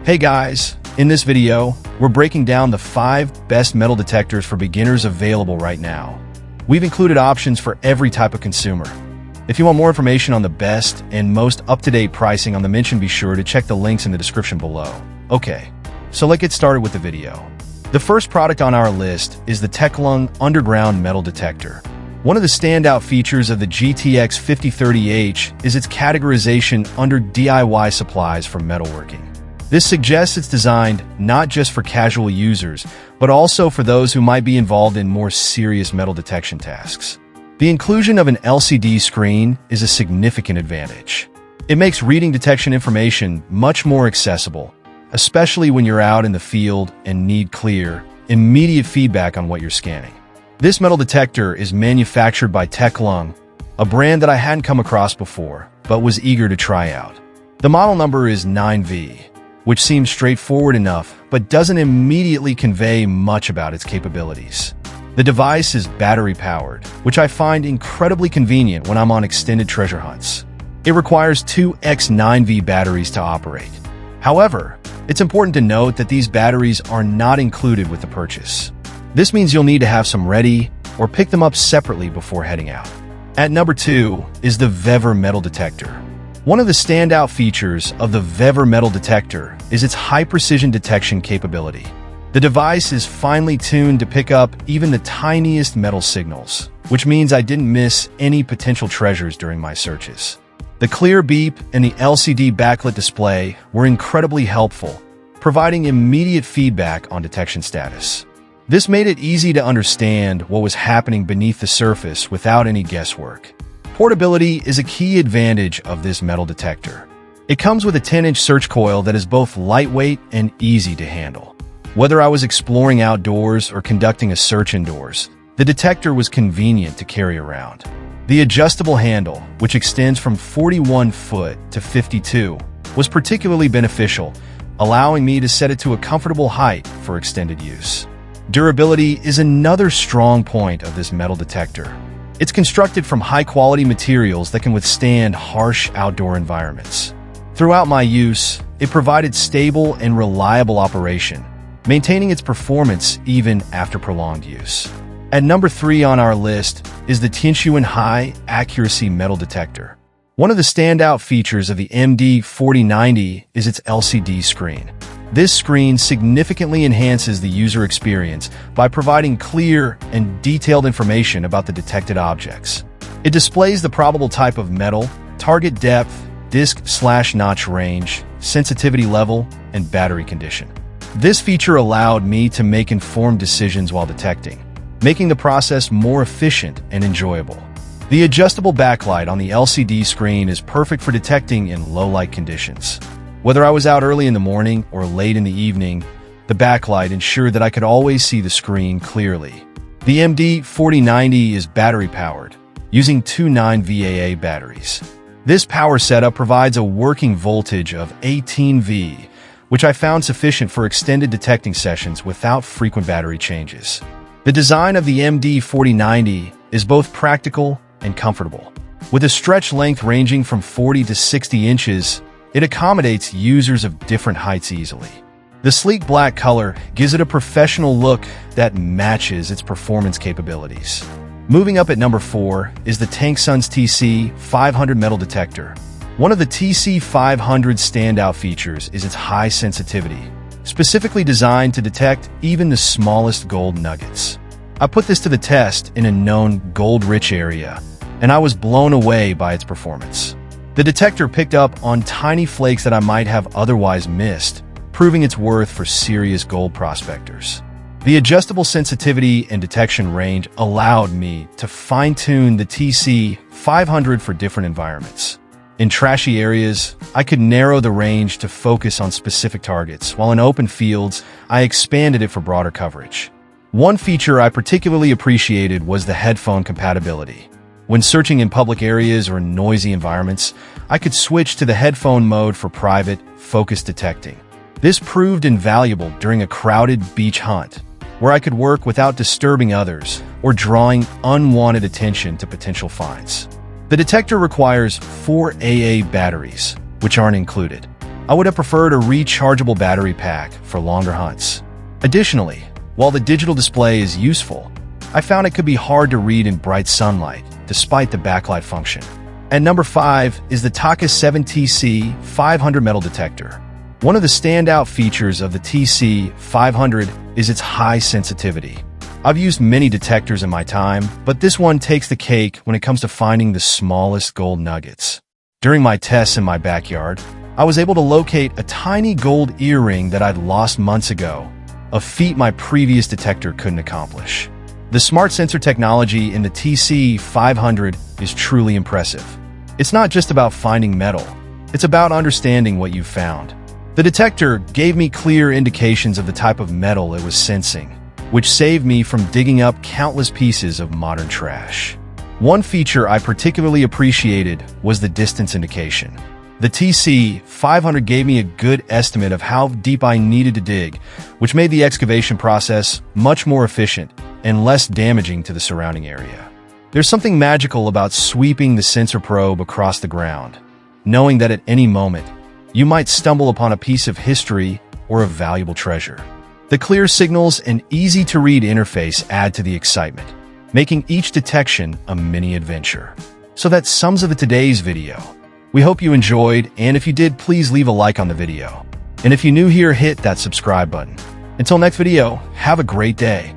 Hey guys, in this video, we're breaking down the 5 best metal detectors for beginners available right now. We've included options for every type of consumer. If you want more information on the best and most up-to-date pricing on the mention, be sure to check the links in the description below. Okay, so let's get started with the video. The first product on our list is the TECLUNG underground metal detector. One of the standout features of the GTX 5030H is its categorization under DIY supplies for metalworking. This suggests it's designed not just for casual users, but also for those who might be involved in more serious metal detection tasks. The inclusion of an LCD screen is a significant advantage. It makes reading detection information much more accessible, especially when you're out in the field and need clear, immediate feedback on what you're scanning. This metal detector is manufactured by TECLUNG, a brand that I hadn't come across before, but was eager to try out. The model number is 9V, which seems straightforward enough, but doesn't immediately convey much about its capabilities. The device is battery-powered, which I find incredibly convenient when I'm on extended treasure hunts. It requires 2 X9V batteries to operate. However, it's important to note that these batteries are not included with the purchase. This means you'll need to have some ready or pick them up separately before heading out. At number 2 is the VEVOR metal detector. One of the standout features of the VEVOR metal detector is its high-precision detection capability. The device is finely tuned to pick up even the tiniest metal signals, which means I didn't miss any potential treasures during my searches. The clear beep and the LCD backlit display were incredibly helpful, providing immediate feedback on detection status. This made it easy to understand what was happening beneath the surface without any guesswork. Portability is a key advantage of this metal detector. It comes with a 10-inch search coil that is both lightweight and easy to handle. Whether I was exploring outdoors or conducting a search indoors, the detector was convenient to carry around. The adjustable handle, which extends from 41 foot to 52, was particularly beneficial, allowing me to set it to a comfortable height for extended use. Durability is another strong point of this metal detector. It's constructed from high-quality materials that can withstand harsh outdoor environments. Throughout my use, it provided stable and reliable operation, maintaining its performance even after prolonged use. At number 3 on our list is the Tanxunzhe high-accuracy metal detector. One of the standout features of the MD4090 is its LCD screen. This screen significantly enhances the user experience by providing clear and detailed information about the detected objects. It displays the probable type of metal, target depth, disc/notch range, sensitivity level, and battery condition. This feature allowed me to make informed decisions while detecting, making the process more efficient and enjoyable. The adjustable backlight on the LCD screen is perfect for detecting in low-light conditions. Whether I was out early in the morning or late in the evening, the backlight ensured that I could always see the screen clearly. The MD4090 is battery-powered, using 2 9VAA batteries. This power setup provides a working voltage of 18V, which I found sufficient for extended detecting sessions without frequent battery changes. The design of the MD4090 is both practical and comfortable. With a stretch length ranging from 40 to 60 inches, it accommodates users of different heights easily. The sleek black color gives it a professional look that matches its performance capabilities. Moving up at number 4 is the Tanksun's TC500 metal detector. One of the TC500's standout features is its high sensitivity, specifically designed to detect even the smallest gold nuggets. I put this to the test in a known gold-rich area, and I was blown away by its performance. The detector picked up on tiny flakes that I might have otherwise missed, proving its worth for serious gold prospectors. The adjustable sensitivity and detection range allowed me to fine-tune the TC500 for different environments. In trashy areas, I could narrow the range to focus on specific targets, while in open fields, I expanded it for broader coverage. One feature I particularly appreciated was the headphone compatibility. When searching in public areas or noisy environments, I could switch to the headphone mode for private, focused detecting. This proved invaluable during a crowded beach hunt, where I could work without disturbing others or drawing unwanted attention to potential finds. The detector requires 4 AA batteries, which aren't included. I would have preferred a rechargeable battery pack for longer hunts. Additionally, while the digital display is useful, I found it could be hard to read in bright sunlight, despite the backlight function. And number 5 is the Taka 7TC 500 metal detector. One of the standout features of the TC 500 is its high sensitivity. I've used many detectors in my time, but this one takes the cake when it comes to finding the smallest gold nuggets. During my tests in my backyard, I was able to locate a tiny gold earring that I'd lost months ago, a feat my previous detector couldn't accomplish. The smart sensor technology in the TC 500 is truly impressive. It's not just about finding metal, it's about understanding what you've found. The detector gave me clear indications of the type of metal it was sensing, which saved me from digging up countless pieces of modern trash. One feature I particularly appreciated was the distance indication. The TC 500 gave me a good estimate of how deep I needed to dig, which made the excavation process much more efficient and less damaging to the surrounding area. There's something magical about sweeping the sensor probe across the ground, knowing that at any moment, you might stumble upon a piece of history or a valuable treasure. The clear signals and easy-to-read interface add to the excitement, making each detection a mini adventure. So that sums up today's video. We hope you enjoyed, and if you did, please leave a like on the video. And if you're new here, hit that subscribe button. Until next video, have a great day.